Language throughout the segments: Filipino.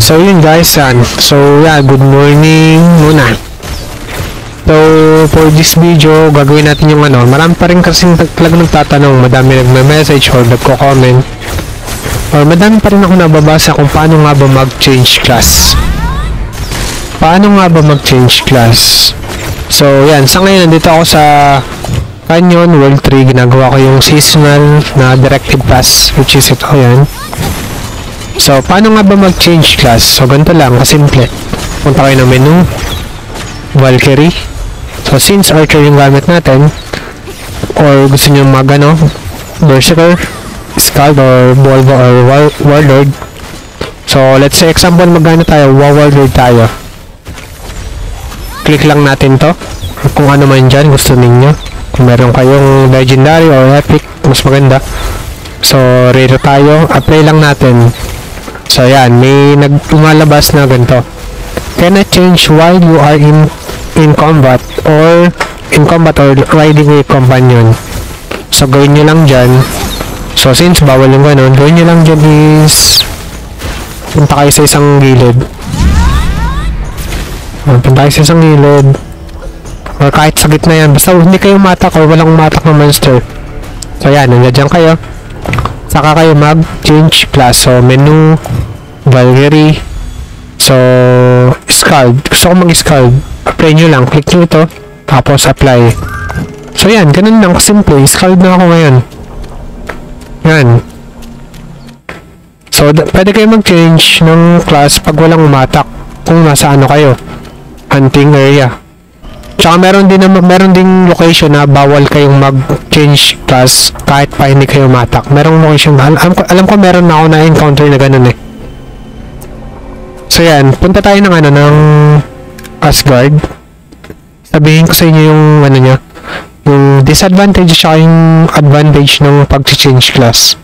So yun guys, so yeah, good morning muna. So for this video, gagawin natin yung marami pa rin kasing talagang nagtatanong, madami nagme-message or nagko-comment, or madami pa rin ako nababasa kung paano nga ba mag-change class. So yan, sa ngayon nandito ako sa Canyon World 3, ginagawa ko yung seasonal na directed pass, which is ito yan. So, paano nga ba mag-change class? So, ganito lang, kasimple. Punta kayo ng menu, Valkyrie. So, since Archer yung gamit natin, or gusto nyo Berserker, Scald, or Volvo, or Warlord. So, let's say, example, Warlord tayo. Click lang natin to. Kung ano man dyan, gusto ninyo. Kung meron kayong Legendary or Epic, mas maganda. So, rare tayo. Apply lang natin. So, yan. May lumalabas na ganito. Cannot change while you are in combat or riding a companion. So, gawin nyo lang dyan. So, since bawal yung ganun, gawin nyo lang dyan is punta kayo sa isang gilid. Punta kayo sa isang gilid. Or kahit sa gitna yan. Basta hindi kayo matak or walang matak ng monster. So, yan. Nandiyan kayo. Saka kayo mag-change class. So, menu, Valkyrie. So, Scald. Gusto ko mag-Scald. Apply nyo lang. Click nyo ito. Tapos, apply. So, yan. Ganun lang. Simple. Scald na ako ngayon. Yan. So, pwede kayo mag-change ng class pag walang umatak. Kung nasa kayo. Hunting area. Tsaka meron ding location na bawal kayong mag-change class kahit pa hindi kayo matak. Merong location. Alam ko meron na ako na-encounter na ganun eh. So yan, punta tayo ng Asgard. Sabihin ko sa inyo yung yung disadvantage at yung advantage ng pag-change class.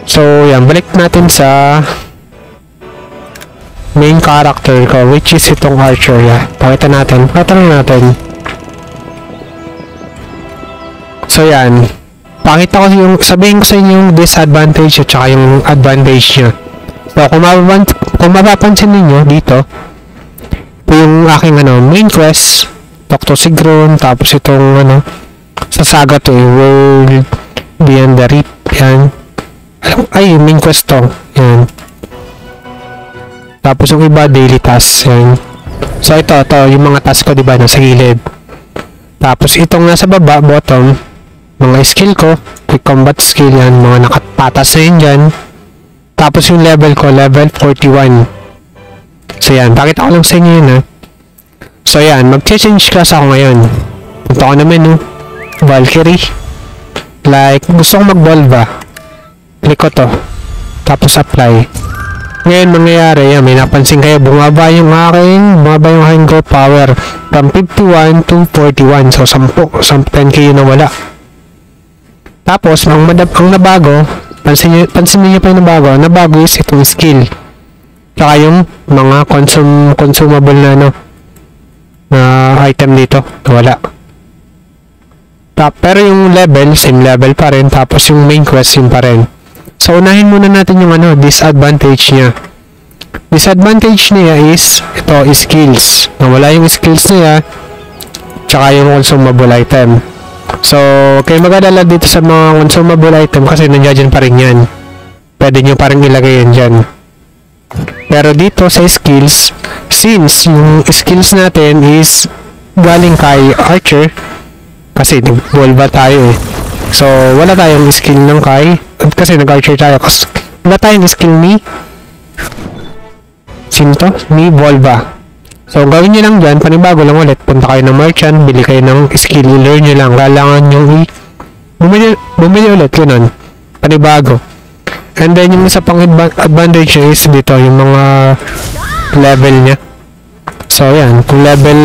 So yan, balik natin sa main character ko, which is itong Archer. Pakita natin. So yan, pakita ko sabihin ko sa inyo yung disadvantage at saka yung advantage niya. So kung mapapansin niyo dito, ito yung aking main quest, talk to Sigrun, tapos itong sa saga to World Beyond the Reap. Yan, ay main quest to. Yan. Tapos yung iba, daily tasks. Yan. So, ito, yung mga task ko, diba, nasa gilid. Tapos, itong nasa baba, bottom, mga skill ko, quick combat skill, yan, mga nakapatas na yun dyan. Tapos, yung level ko, level 41. So, yan, pakita ko lang sa inyo yun, ha. So, yan, mag-change class ako ngayon. Punta ko na menu, Valkyrie. Like, gusto ko mag-Volva. Click ko to. Tapos, apply. Ngayon mangyayari, yan, may napansin kayo, bumaba yung aking go power from 51 to 41. So 10k yun na wala. Tapos ang nabago, pansin niyo pa yung nabago is itong skill. Saka yung mga consumable na item dito, wala. Pero yung level, same level pa rin, tapos yung main quest yun pa rin. So, unahin muna natin yung disadvantage niya. Disadvantage niya is, ito, skills. Nawala yung skills niya, tsaka yung consumable item. So, kayo mag-alala dito sa mga consumable item kasi nandiyan pa rin yan. Pwede nyo pa rin ilagay yan dyan. Pero dito sa skills, since yung skills natin is galing kay Archer, kasi nag-Volva tayo eh. So, wala tayong skill ng kasi nag-Archer tayo. Kasi wala tayong skill ni Volva. So, gawin nyo lang dyan, panibago lang ulit. Punta kayo ng merchant, bili kayo ng skill, learn nyo lang. Kailangan nyo bumili ulit, ganun. Panibago. And then, yung isa pang advantage is dito, yung mga level nya. So, yan. Kung level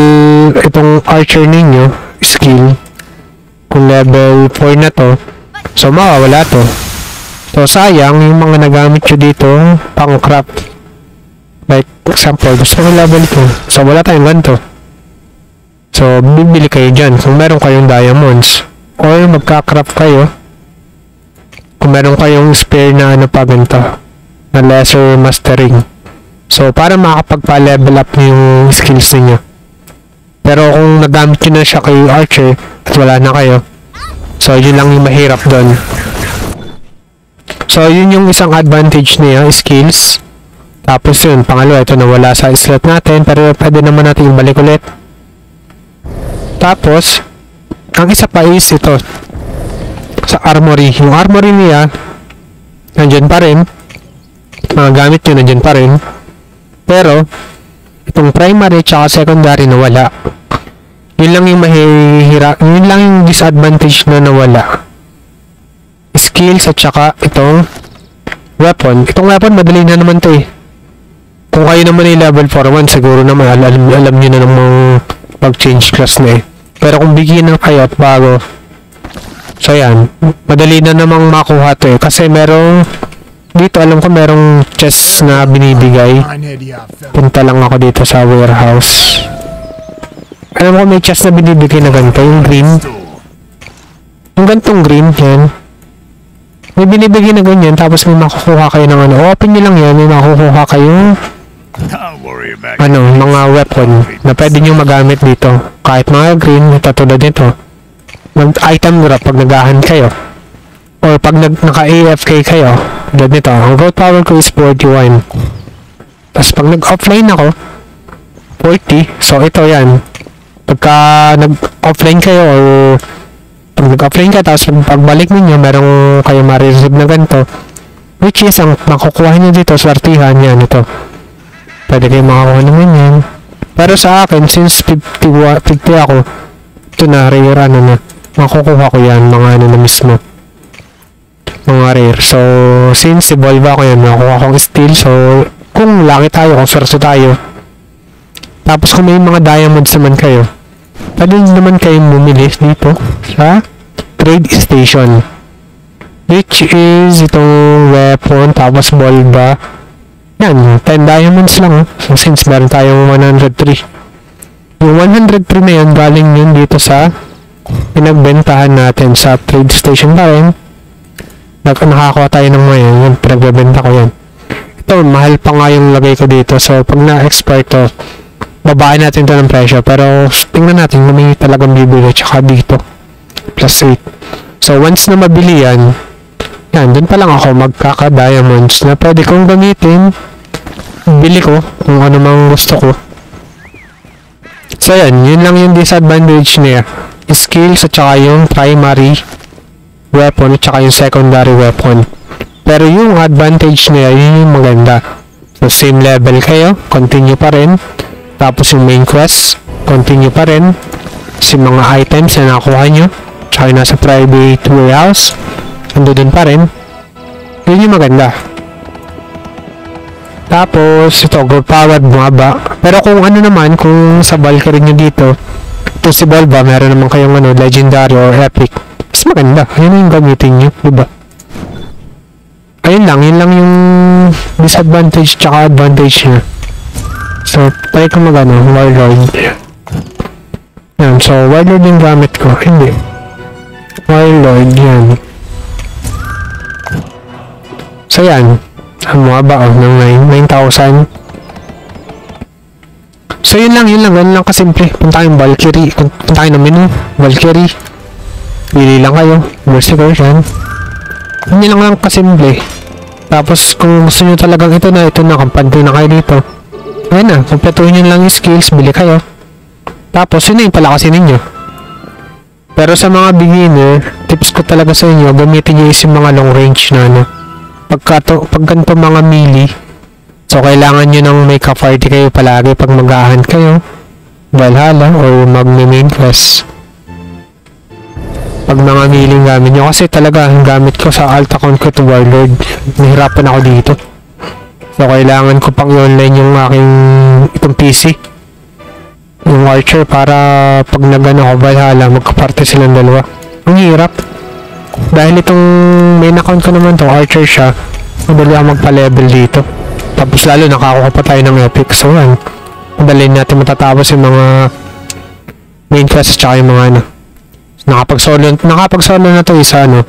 itong Archer ninyo, skill, kung level 4 na to, so mawawala to. So sayang yung mga nagamit nyo dito pang craft. Like example, gusto ko level 2, so wala tayong ganito. So bibili kayo dyan kung meron kayong diamonds, or magka-craft kayo kung meron kayong spare na pa ganito. na lesser mastering. So, para makapagpa-level up niyo yung skills niyo. Pero kung nagamit nyo na siya kay Archer at wala na kayo, so yun lang yung mahirap doon. So, yun yung isang advantage niya, skills. Tapos yun, pangalawa, ito nawala sa slot natin, pero pwede naman natin ibalik ulit. Tapos, ang isa pa is ito, sa armory. Yung armory niya, nandyan pa rin. Mga gamit nyo, nandyan pa rin. Pero, itong primary tsaka secondary nawala. Yun lang yung yun lang yung disadvantage na nawala. Skills at saka itong weapon. Itong weapon, madali na naman to eh. Kung kayo naman ay level 4-1, siguro naman alam nyo na namang mag-change class na eh. Pero kung beginner kayo at bago, so yan, madali na namang makuha to eh. Kasi merong, dito alam ko merong chest na binibigay. Punta lang ako dito sa warehouse. Alam ko may chest na binibigay na ganito, yung green. Yung gantong green, yan. May binibigay na ganyan, tapos may makukuha kayo ng ano. Open nyo lang yan, may makukuha kayo mga weapon na pwede nyo magamit dito. Kahit mga green, katulad nito. Item drop pag nagahan kayo. Or pag naka-AFK kayo. Tulad nito. Ang growth power ko is 41. Tapos pag nag-offline ako, 40. So ito yan. Pagka nag-offline kayo or pag nag-offline ka, tapos pagbalik ninyo, merong kayo ma-receive na ganito. Which is, ang makukuha nyo dito, swartihan yan, ito. Pwede kayo makakuha naman yan. Pero sa akin, since 50 ako, ito na, rare ano na. Makukuha ko yan, mga ano na mismo. Mga rare. So, since evolve ako yan, makukuha akong steel. So, kung laki tayo, kung swerte tayo. Tapos kung may mga diamonds naman kayo, pwede naman kayong bumili dito sa trade station. Which is itong weapon, tapos ball ba. Yan, 10 diamonds lang. So, since meron tayong 103. Yung 103 na yan, galing yun dito sa pinagbentahan natin sa trade station pa rin. Nakakuha tayo ng ngayon. Yan, pinagbebenta ko yan. Ito, mahal pa nga yung lagay ko dito. So, pag na-expire to, babae natin ito ng presyo. Pero, tingnan natin kung may talagang bibili. Tsaka dito, plus 8. So, once na mabili yan, yan, dun pa lang ako magkaka-diamonds na pwede kong gamitin. Bili ko kung ano mang gusto ko. So yan, yun lang yung disadvantage niya. Skills at saka yung primary weapon at saka yung secondary weapon. Pero yung advantage niya, yun yung maganda. So same level kayo, continue pa rin. Tapos yung main quest, continue pa rin. Kasi mga items na nakuha nyo, tsaka yung nasa private warehouse, ando dun pa rin. Yun yung maganda. Tapos ito, gold powered bumaba. Pero kung ano naman, kung sa Valkyrie nyo dito, ito si Volva, meron naman kayong ano, legendary or epic, mas maganda. Ayun yung gamitin nyo, diba? Ayun lang yung disadvantage tsaka advantage nya. So try ko mag ano, warlord. Yan, so warlord yung gamit ko. Hindi, warlord yan. So yan, ang mga ba ng 9,000. So yun lang kasimple. Punta kayong Valkyrie, punta kayo ng menu, Valkyrie. Pili lang kayo, Berserker yan. Yun lang kasimple. Tapos kung gusto nyo talagang ito na, kampante na kayo dito. Ayun na, kompletuhin nyo lang yung skills, bili kayo. Tapos yun na yung palakasin ninyo. Pero sa mga beginner, tips ko talaga sa inyo, gamitin nyo yung mga long range na ano. Pag ganito mga melee, so kailangan nyo nang may ka-party kayo palagi pag mag-ahan kayo, Valhalla, or mag-main quest. Pag mga melee gamit nyo, kasi talaga ang gamit ko sa alt account ko to Warlord, nahirapan ako dito. So kailangan ko pang i-online yung aking itong PC, yung Archer, para pag nag-ano ko Valhalla, magka-party silang dalawa. Ang hirap. Dahil itong main account ko naman to, Archer siya, madali ako magpa-level dito. Tapos lalo nakakuha pa tayo ng epic. So yan, madali natin matatapos yung mga main quest at saka yung mga ano. Nakapag-solo na to isa ano,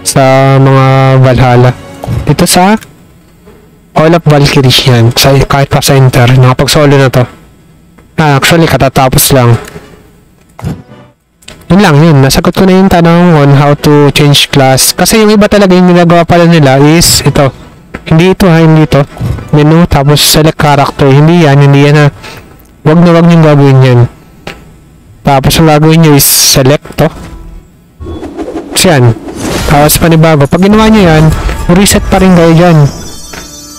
sa mga Valhalla. Dito sa All of Valkyrie yan. Kahit pa sa enter, nakapag-solo na to. Actually, katatapos lang. Yun lang yun. Nasagot ko na yung tanong on how to change class. Kasi yung iba talaga yung ginagawa pala nila is ito. Hindi ito ha, hindi ito. Menu, tapos select character. Hindi yan ha. Wag na wag niyong gagawin yan. Tapos ang gagawin nyo is select to. So yan. Tapos panibago. Pag ginawa nyo yan, reset pa rin kayo dyan.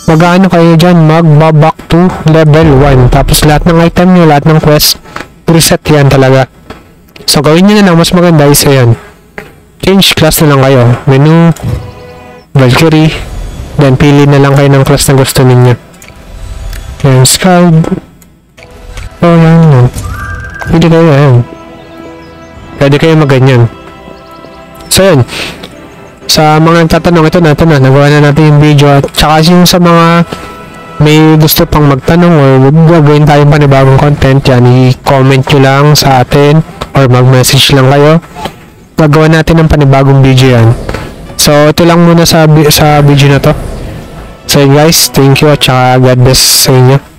Mag-ano kayo dyan, mag-back to level 1. Tapos lahat ng item nyo, lahat ng quest, reset yan talaga. So gawin nyo na lang, mas maganda is ayan. Change class na lang kayo. Menu, Valkyrie, then pili na lang kayo ng class na gusto ninyo. Ayan, Scald. Oh, yan. Pili kayo, ayan. Pwede kayo mag-ganyan. So yun. Sa mga nagtatanong, ito na, nagawa na natin yung video. At saka yung sa mga may gusto pang magtanong or gagawin tayong panibagong content, yan, i-comment nyo lang sa atin or mag-message lang kayo. Gagawa natin ng panibagong video yan. So, ito lang muna sa video na to. So guys, thank you at saka God bless sa inyo.